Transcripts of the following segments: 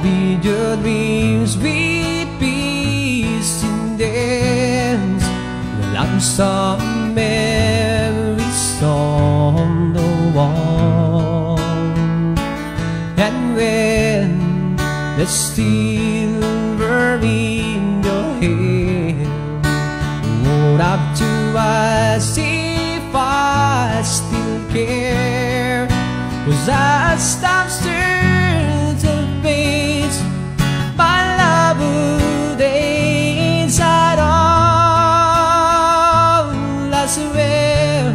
be your dreams with peace in dance. The lonesome memories on the wall. And when the silver in your hand, would have to ask if I still care. Was I stop certain fades, my love would inside all I swear.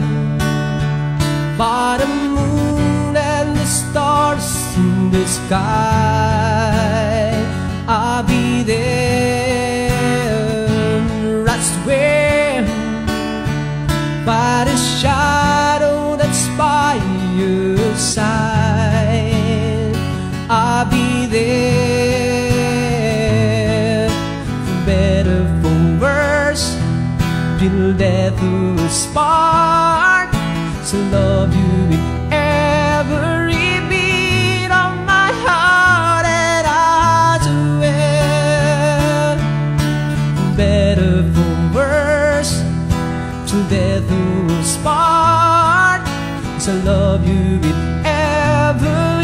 By the moon and the stars in the sky, I'll be there, I swear. By the shadow that's by your side, I'll be there. For better, for worse, till death will us part. So love you with every beat of my heart, and I swear. For better, for worse, till death will us part. So love you with every